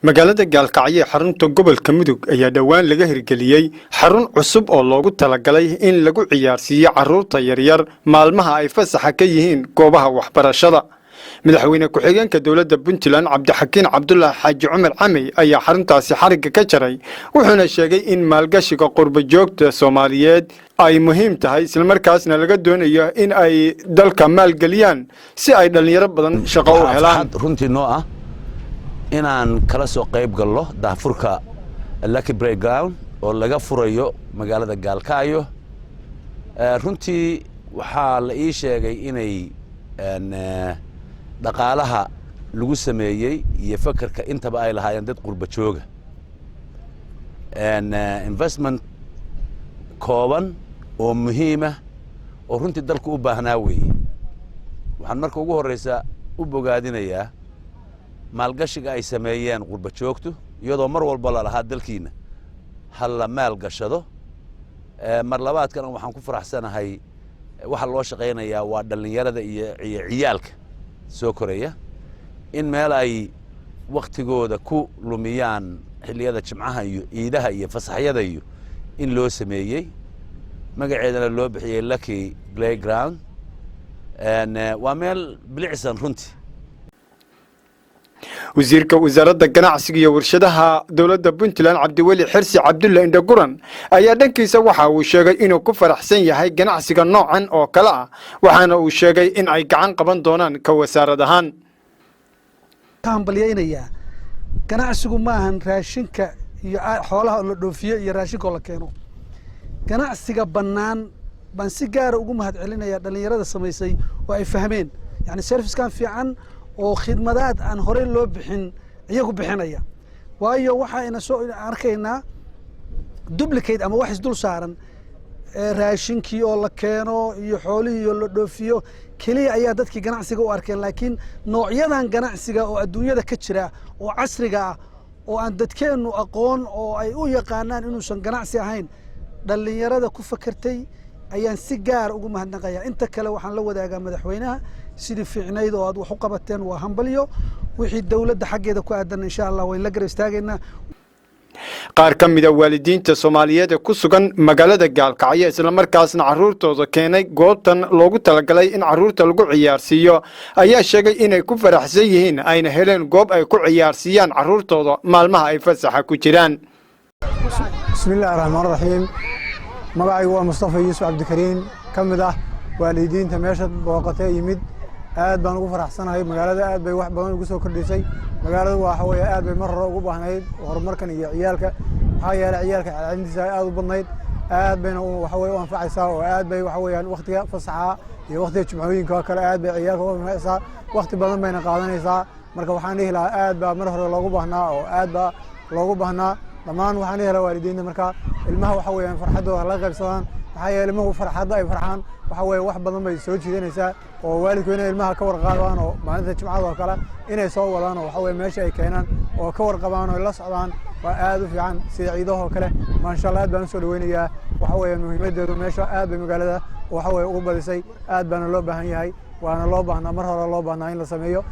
magaalada Gaalkacyo xarunta gobolka Mudug ayaa dhawaan laga hirgeliyay xarun cusub oo loogu talagalay in lagu ciyaarsiiyo carruurta yaryar maalmaha ay fasaxa ka yihiin goobaha waxbarashada. madaxweyne ku-xigeenka dawladda Puntland Cabdixakiin Cabdullaahi Xaaji Cumar Camey ayaa xaruntaasi xariga ka jaray wuxuuna sheegay in maalgashiga qurba joogta Soomaaliyeed ay muhiim tahay isla markaasna laga doonayo in ay dalka maalgeliyaan si ay dhalinyaro badan shaqo u helaan. runtii noo ah inaan kala soo qayb galno daafurka Lucky Playground oo laga furayo magaalada Gaalkacyo. runtii waxaa la ii sheegay inay dhaqaalaha lagu sameeyay iyo fakarka intaba ay lahaayeen dad qurba jooga investment kooban oo muhiim ah oo runtii dalku u baahnaa weeye. waxaan marka ugu horeysa u bogaadinayaa maalgashiga ay sameeyeen qurba joogtu iyadoo mar walba la lahaa dalkiina hal la maalgashado. mar labaadkana waxaan ku faraxsanahay waxa loo shaqeynayaa waa dhalinyarada iyo ciyaalka soo koraya in meel ay waqtigooda ku lumiyaan xilliyada jimcaha iyo ciidaha iyo fasaxyada iyo in loo sameeyay magaceedana loo bixiyay Lucky Playground. waa meel bilicsan runtii. wasiirka wasaaradda ganacsiga iyo warshadaha dawladda Puntland Cabdiweli Xirsi Cabdulle Indhaguran ayaa dhankiisa waxa uu sheegay inuu ku faraxsan yahay ganacsiga noocan oo kala ah waxaana uu sheegay in ay gacan qaban doonaan ka wasaarad ahaan. hambalyeynaya ganacsigu ma ahan raashinka iyo xoolaha la dhoofiyo iyo raashinka la keeno. ganacsiga bannaan baan si gaar ah ugu mahadcelinayaa dhalinyarada samaysay oo ay fahmeen yani service-kan fiican oo khidmadaad aan hore loo bixin iyagu bixinaya. waayo waxayna soo arkaynaa duplicate ama wax isdul saaran raashinkii oo la keeno iyo xoolihii oo la dhoofiyo kaliya ayaa dadkii ganacsiga u arkeen. laakiin noocyadan ganacsiga oo adduunyada ka jira oo casriga ah oo aan dadkeennu aqoon oo ay u yaqaanaan inuusan ganacsi ahayn dhalinyarada ku fakartay ayaan si gaar ugu mahadnaqayaa. inta kale waxaan la wadaagaa madaxweynaha sidii fiicnayd oo aad wax u qabateen waa hambalyo wixii dawladda xaggeeda ku aadan insha Allah way la garab istaageynaa. qaar ka mid ah waalidiinta Soomaaliyeed ee ku sugan magaalada Gaalkacyo isla markaasna carruurtooda keenay goobtan loogu talagalay in carruurta lagu ciyaarsiiyo ayaa sheegay inay ku faraxsan yihiin ayna heleen goob ay ku ciyaarsiiyaan carruurtooda maalmaha ay fasaxa ku jiraan. bismillaahir rahmaanir rahiim. magacaygu waa Mustafa Yuusuf Cabdikariin kamid ah waalidiinta meesha booqatay yimid. aad baan ugu faraxsanahay magaalada aad bay wax badan ugu soo kordhisay. magaaladu waxa weeye aad bay mar hore ugu baahnayd horumarkan iyo ciyaalka waxa yeelay ciyaalka caalintiisa aad u badnayd aad bayna waxa weeye u anfacaysaa oo aad bay waxa weeyaan waqtiga fasaxa iyo waqtiga jumcooyinka kale aad bay ciyaalka u anfacaysaa waqti badan bayna qaadanaysaa. marka waxaan dhihi lahaa aad baa mar hore loogu baahnaa oo aad baa loogu baahnaa dhammaan waxaan dhihi lahaa waalidiinta marka ilmaha waxa weeyaan farxadooda la qaybsadaan waxa yeelay ilmuhu farxadda ay farxaan waxa weeye wax badan bay soo jiidanaysaa oo waalidku inay ilmaha ka warqaadaan oo maalinta jimcada oo kale inay soo wadaan oo waxa weeye meesha ay keenaan oo ka warqabaan oo la socdaan waa aad u fiican sida ciidaha oo kale maasha Allah aad baan u soo dhaweynayaa waxa weeye muhiimadeedu meesha aad bay magaalada waxa weeye ugu badisay aad baan loo baahan yahay waana loo baahnaa mar hore loo baahnaa in la sameeyo.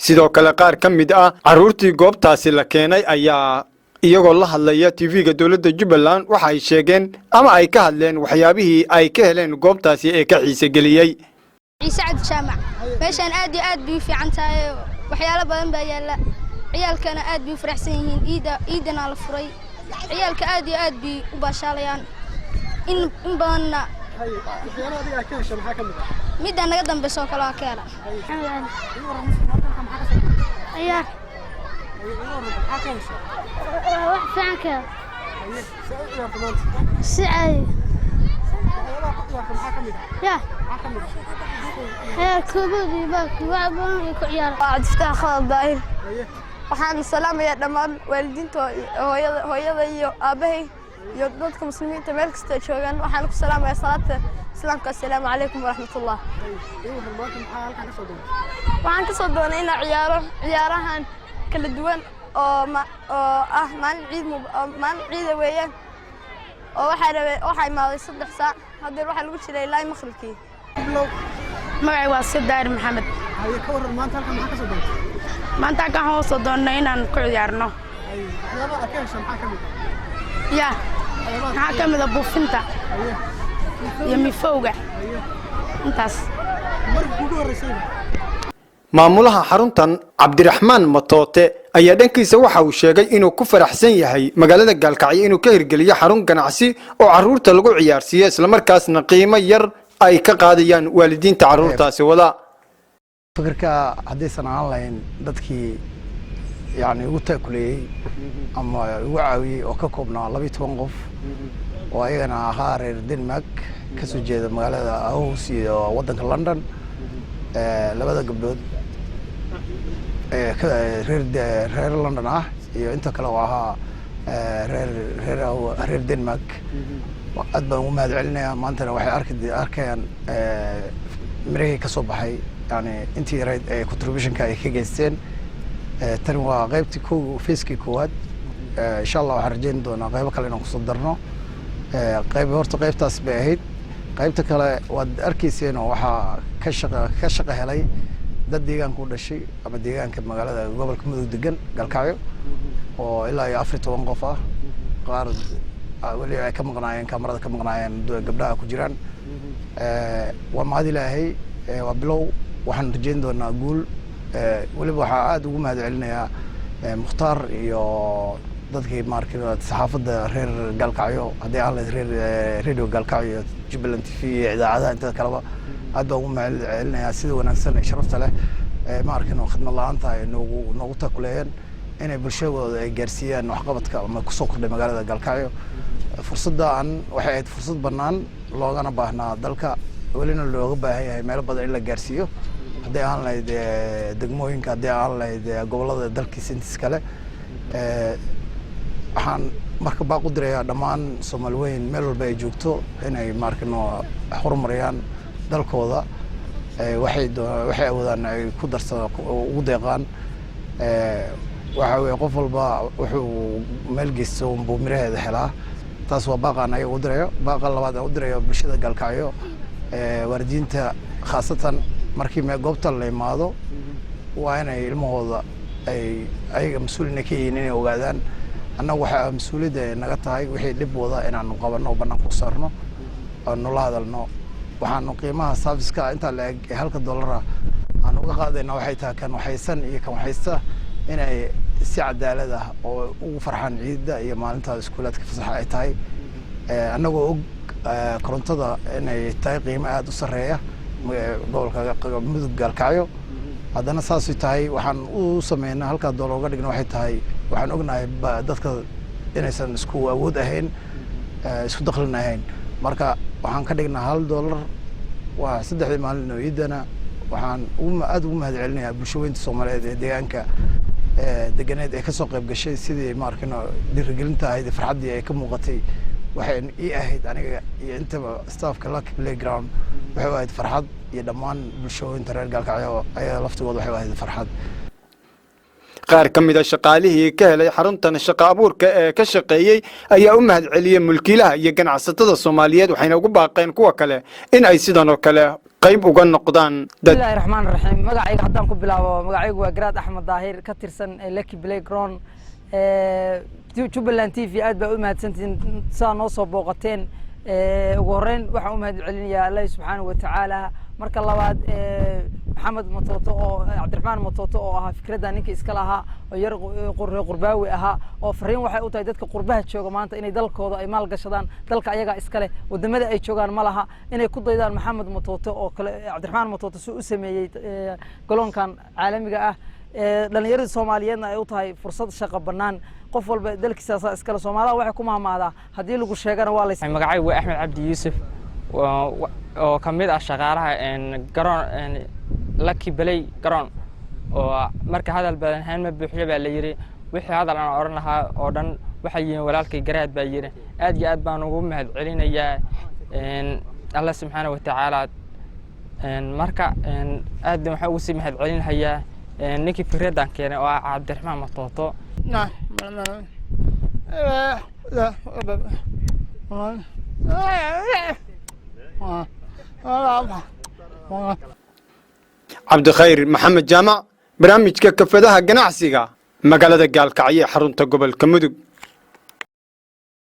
sidoo kale qaar ka mid ah carruurtii goobtaasi la keenay ayaa iyagoo la hadlaya TV-ga dawladda Jubbaland waxa ay sheegeen ama ay ka hadleen waxyaabihii ay ka heleen goobtaasi ee ka xiise geliyay. ciise cad jaamac meeshan aad iyo aad bay fiican tahay waxyaalo badan baa yaala ciyaalkana aad bay faraxsan yihiin ciidana la furay ciyaalka aad iyo aad bay u baashaalayaan in badanna waxyaalo adiga ka heshay maxaa kamid ah midda naga dambayso kala keena ciyaar wax fiican ka سعي يا كبدي باكي وعبان يكعيار عدفتها خالد داير waxaan salaamayaa dhammaan waalidiinta hooyada iyo aabahay iyo dadka muslimiinta meel kasta joogan waxaan ku salaamayaa salaata islaamka assalaamu calaykum waraxmatullah. waxaan ka soo doonay inaan ciyaarahan kala duwan oo ah maalin ciid weeyaan oo waxay imaaday 3 saac haddii waxa lagu jiray ilaa maqribkii. magacay waa Sidaar Maxamed هي كور ما أنت هلكن محاكا صدقت maanta halkaan hoos soo doonnay inaan ku ciyaarno waxyaaba arkaysa maxaa ka mid ya maxaa ka mid ah buufinta iyo mifowga intaas markii ugu horeysay maamulaha xaruntan Cabdiraxmaan Matoote ayaa dhankiisa waxa uu sheegay inuu ku faraxsan yahay magaalada Gaalkacyo inuu ka hirgeliyo xarun ganacsi oo carruurta lagu ciyaarsiiyo isla markaasna qiimo yar ay ka qaadayaan waalidiinta carruurtaasi wada fikirka hadaysan aan lahayn dadkii yani ugu taakuleeyay ama ugu caawiyay oo ka koobnaa 12 qof oo ayagana ahaa reer Denmark ka soo jeeda magaalada Aarhus iyo wadanka London labada gabdhood reer London ah iyo inta kale oo ahaa reer Denmark aad baan ugu mahadcelinayaa maantana waxay arkayaan mirihii ka soo baxay يعني انتي رأيت contribution كاي كجيستين تنوى غيبتي كو فيسكي كواد ان شاء الله وحرجين دونا غيبة كلنا نصدرنا غيبة هورت غيبة تاسباهيد غيبة كلا واد أركيسين وحا كشقة هلاي ده ديجان كل شيء أما ديجان كمقالة قبل كم دقن قال كايو وإلا يافرت وانقفة قار ولي كم قناعين كاميرا كم قناعين قبلها كجيران وما هذه لهي وبلو waxaan rajeen doonaa guul waliba waxa aad ugu mahadcelinayaa Mukhtaar iyo dadkii markii saxaafadda reer Gaalkacyo hadii aan la radio Gaalkacyo Jubaland TV idaacadaha inta kale aad baan ugu mahadcelinayaa sida wanaagsan ee sharafta leh markii noo khidmad la'aanta ay noogu takuleeyeen inay bulshadooda ay gaarsiiyaan waxqabadka ama ku soo kordhay magaalada Gaalkacyo fursaddan waxay ahayd fursad bannaan loogana baahnaa dalka ولنا اللي ربع هي ما لبض إلا جارسيو هدي عن ليد دقموين كهدي عن ليد قبلة دلك سنتس كله حن مركب قدرة دمان سومالوين ملو بيجوكتو هنا ماركنو حرم ريان دلك هذا واحد وذا كدر وديقان وحوي قفل با وحو ملقي سوم بمره هذا حلا تاسوا باقى أنا قدرة باقى الله بعد قدرة بشدة قالكايو waalidiinta khaasatan markii goobta la imaado waa inay ilmahooda ay ayaga mas'uulina ka yihiin inay ogaadaan annagu waxa mas'uuliyadda naga tahay wixii dib wada inaan qabanno bannaanka u saarno oo nala hadalno waxaan qiimaha service-ka inta la eg $1 aan uga qaadayna waxay tahay kan waxaysan iyo kan waxaysta inay si cadaalad ah oo ugu farxaan ciidda iyo maalinta iskuulaadka fasaxa ay tahay annagoo og korontada inay tahay qiimo aad u sareeya gobolka mudug Gaalkacyo haddana saas ay tahay waxaan u sameeynaa halka $1 uga dhigna waxay tahay waxaan ognahay dadka inaysan isku awood ahayn isku dakhli ahayn marka waxaan ka dhignaa $1 waa 3 maalin oo iidana waxaan aad ugu mahadcelinayaa bulshooyinka Soomaaliyeed ee deegaanka deganeed ee ka soo qayb gashay sidii markino dhiirigelinta ay farxadii ay ka muuqatay waxaan ahayd aniga iyo inta staffka Lucky Playground waxay ahayd farxad iyo dhammaan bulshooyinka reer Gaalkacyo ayaa laftigooda waxay ahayd farxad qaar ka mid ah shaqaalihii ka helay xaruntan shaqo abuurka ee ka shaqeeyay ayaa u mahadceliyay mulkiilaha iyo ganacsatada Soomaaliyeed waxayna ugu baaqeen kuwa kale in ay sidan oo kale qayb uga noqdaan Bismillahir Rahmaanir Rahiim magacayga haddaan ku bilaabo magacaygu waa Garaad Axmed Daahir ka tirsan Lucky Playground Jubaland TV aad baa u mahadsantiin saa noo soo booqateen ugu horeyn waxaan u mahadcelinayaa Allah subhanahu wa ta'ala marka labaad maxamed Matooto oo Cabdiraxmaan Matooto oo ahaa fikradda ninka iska lahaa oo yar qurbaawi ahaa oo fariin waxay u tahay dadka qurbaha jooga maanta inay dalkooda ay maal gashadaan dalka ayaga iska leh wadamada ay joogaan ma laha inay ku daydaan maxamed Matooto oo kale Cabdiraxmaan Matooto soo u sameeyay galoonkan caalamiga ah dhalinyarada Soomaaliyeedna ay u tahay fursad shaqo bannaan qof walba dalkiisa iska leh Soomaaliya waxay ku maamaadaa hadii lagu sheegana waa la magacaygu waa Axmed Cabdi Yuusuf oo kamid ah shaqaalaha garoon Lucky Playground oo marka hadal badan haan ma buuxiyo baa la yiri wixii hadal aan oran lahaa oo dhan waxa yihiin walaalkay Garaad baa yiri aad iyo aad baan ugu mahadcelinayaa Allah subhanahu wa ta'ala marka aad waxaan ugu sii mahadcelinayaa ninkii fikraddan keenay oo Cabdiraxmaan Matooto cabdikhayr maxamed jaamac barnaamijka kafadaha ganacsiga magaalada gaalkacyo ee xarunta gobolka mudug.